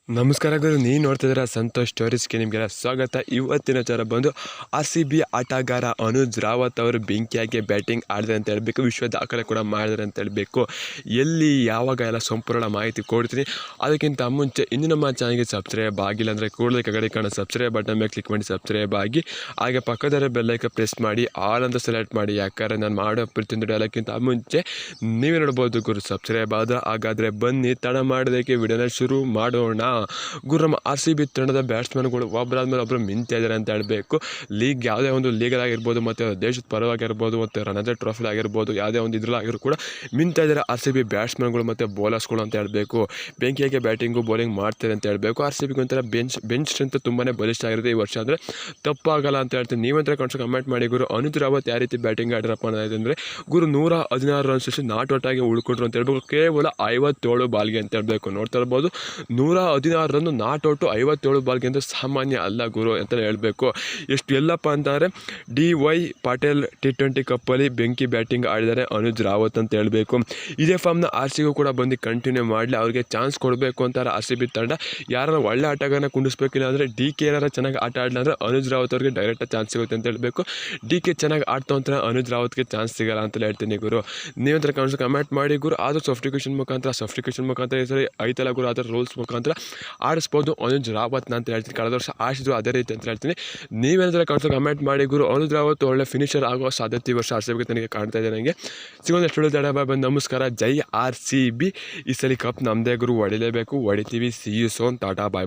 ನಮಸ್ಕಾರ ಗುರು, ನೀವು ನೋಡ್ತಿದ್ದೀರಾ ಸಂತೋಷ್ ಸ್ಟೋರೀಸ್ಗೆ ನಿಮಗೆಲ್ಲ ಸ್ವಾಗತ. ಇವತ್ತಿನ ವಿಚಾರ ಬಂದು RCB ಆಟಗಾರ ಅನುಜ್ ರಾವತ್ ಅವರು ಬೆಂಕಿಯಾಗಿ ಬ್ಯಾಟಿಂಗ್ ಆಡಿದ್ರೆ ಅಂತ ಹೇಳಬೇಕು, ವಿಶ್ವ ದಾಖಲೆ ಕೂಡ ಮಾಡಿದ್ರೆ ಅಂತ ಹೇಳಬೇಕು. ಎಲ್ಲಿ ಯಾವಾಗ ಎಲ್ಲ ಸಂಪೂರ್ಣ ಮಾಹಿತಿ ಕೊಡ್ತೀನಿ. ಅದಕ್ಕಿಂತ ಮುಂಚೆ ಇನ್ನು ನಮ್ಮ ಚಾನಲ್ಗೆ ಸಬ್ಸ್ಕ್ರೈಬ್ ಆಗಿಲ್ಲ ಅಂದರೆ ಕೂಡಲೇ ಕೆಳಗಡೆ ಕಾಣೋ ಸಬ್ಸ್ಕ್ರೈಬ್ ಬಟನ್ ಮೇಲೆ ಕ್ಲಿಕ್ ಮಾಡಿ ಸಬ್ಸ್ಕ್ರೈಬ್ ಆಗಿ, ಹಾಗೆ ಪಕ್ಕದ ಬೆಲ್ಲೈಕ ಪ್ರೆಸ್ ಮಾಡಿ ಆಲ್ ಅಂತ ಸೆಲೆಕ್ಟ್ ಮಾಡಿ. ಯಾಕಂದರೆ ನಾನು ಮಾಡೋ ಪ್ರತಿಯೊಂದು ಡೈಲಾಗ್ಗಿಂತ ಮುಂಚೆ ನೀವೇ ನೋಡ್ಬೋದು ಗುರು ಸಬ್ಸ್ಕ್ರೈಬ್ ಆದ್ರೆ. ಹಾಗಾದರೆ ಬನ್ನಿ ತಡ ಮಾಡೋದಕ್ಕೆ ವಿಡಿಯೋನ ಶುರು ಮಾಡೋಣ. ಗುರು, ನಮ್ಮ RCB ತಂಡದ ಬ್ಯಾಟ್ಸ್ಮನ್ಗಳು ಒಬ್ಬರಾದ್ಮೇಲೆ ಒಬ್ಬರು ಮಿಂತಾ ಇದ್ದಾರೆ ಅಂತ ಹೇಳಬೇಕು. ಲೀಗ್ ಯಾವುದೇ ಒಂದು ಲೀಗಲ್ ಆಗಿರ್ಬೋದು, ಮತ್ತು ದೇಶದ ಪರವಾಗಿರ್ಬೋದು, ಮತ್ತು ರಣಜಿ ಟ್ರೋಫಿ ಆಗಿರ್ಬೋದು, ಯಾವುದೇ ಒಂದು ಇದ್ರಲ್ಲಾಗಿರೋ ಕೂಡ ಮಿಂತಾ ಇದ್ದಾರೆ RCB ಬ್ಯಾಟ್ಸ್ಮನ್ಗಳು ಮತ್ತು ಬೌಲರ್ಸ್ಗಳು ಅಂತ ಹೇಳಬೇಕು. ಬೆಂಕಿಯಾಗಿ ಬ್ಯಾಟಿಂಗು ಬೌಲಿಂಗ್ ಮಾಡ್ತಾರೆ ಅಂತ ಹೇಳಬೇಕು. RCB ಒಂಥರ ಬೆಂಚ್ ಸ್ಟ್ರೆಂತ್ ತುಂಬಾ ಬಲಿಷ್ಠ ಆಗಿರುತ್ತೆ ಈ ವರ್ಷ, ಅಂದರೆ ತಪ್ಪಾಗಲ್ಲ ಅಂತ ಹೇಳ್ತೀನಿ. ನೀವಂತರ ಕಮೆಂಟ್ ಮಾಡಿ ಗುರು. ಅನುಜ್ ರಾವತ್ ಯಾವ ರೀತಿ ಬ್ಯಾಟಿಂಗ್ ಆಡಿರಪ್ಪ ಅನ್ನೋದಂದರೆ ಗುರು 116 ರನ್ಸ್ ಅಷ್ಟು ನಾಟ್ ಔಟ್ ಆಗಿ ಉಳ್ಕೊಂಡ್ರು ಅಂತ ಹೇಳ್ಬೇಕು. ಕೇವಲ 57 ಬಾಲ್ಗೆ ಅಂತ ಹೇಳಬೇಕು. ನೋಡ್ತಾ ಇರ್ಬೋದು, 116 ರನ್ ನಾಟ್ ಔಟು 57 ಬಾಲ್ಗೆ ಅಂದರೆ ಸಾಮಾನ್ಯ ಅಲ್ಲ ಗುರು ಅಂತ ಹೇಳಬೇಕು. ಎಷ್ಟು ಎಲ್ಲಪ್ಪ ಅಂತಂದರೆ DY ಪಾಟೇಲ್ T20 ಕಪ್ಪಲ್ಲಿ ಬೆಂಕಿ ಬ್ಯಾಟಿಂಗ್ ಆಡಿದ್ದಾರೆ ಅನುಜ್ ರಾವತ್ ಅಂತ ಹೇಳಬೇಕು. ಇದೇ ಫಾರ್ಮ್ನ RCB ಕೂಡ ಬಂದು ಕಂಟಿನ್ಯೂ ಮಾಡಲಿ, ಅವ್ರಿಗೆ ಚಾನ್ಸ್ ಕೊಡಬೇಕು ಅಂತಾರೆ RCB ತಂಡ. ಯಾರನ್ನ ಒಳ್ಳೆ ಆಟಗಾರನ ಕುಂಡಿಸ್ಬೇಕಿಲ್ಲ ಅಂದರೆ DK ಏನಾರ ಚೆನ್ನಾಗಿ ಆಟ ಆಡಲಿಲ್ಲ ಅಂದರೆ ಅನುಜ್ ರಾವತ್ ಅವ್ರಿಗೆ ಡೈರೆಕ್ಟಾಗಿ ಚಾನ್ಸ್ ಸಿಗುತ್ತೆ ಅಂತ ಹೇಳಬೇಕು. DK ಚೆನ್ನಾಗಿ ಆಡ್ತಾ ಅಂತಾರೆ, ಅನುಜ್ ರಾವತ್ಗೆ ಚಾನ್ಸ್ ಸಿಗಲ್ಲ ಅಂತ ಹೇಳ್ತೀನಿ ಗುರು. ನೀವಂತರ ಕಮೆಂಟ್ ಮಾಡಿ ಗುರು. ಆದರೂ ಸಬ್ಸ್ಟಿಟ್ಯೂಷನ್ ಮುಖಾಂತರ ಈ ಸರಿ ಐತಲ್ಲ ಗುರು, ಅದರ ರೂಲ್ಸ್ ಮುಖಾಂತರ ಆಡಿಸ್ಬೋದು ಅನುಜ್ ರಾವತ್ನ ಅಂತ ಹೇಳ್ತೀನಿ. ಕಳೆದ ವರ್ಷ ಆಡಿಸಿದ್ರು ಅದೇ ರೀತಿ ಅಂತ ಹೇಳ್ತೀನಿ. ನೀವೇನಾದರೂ ಕಮೆಂಟ್ ಮಾಡಿ ಗುರು. ಅನುಜ್ ರಾವತ್ ಒಳ್ಳೆ ಫಿನಿಷರ್ ಆಗೋ ಸಾಧ್ಯತೆ ಈ ವರ್ಷ RCB ನನಗೆ ಕಾಣ್ತಾ ಇದೆ. ನನಗೆ ಸಿಗೋದು ಎಷ್ಟು ತಡ ಬಂದು ನಮಸ್ಕಾರ. ಜೈ RCB. ಈ ಸಲ ಕಪ್ ನಮ್ಮದೇ ಗುರು, ಹೊಡಿಲೇಬೇಕು, ಹೊಡಿತೀವಿ. See you soon, tata, bye.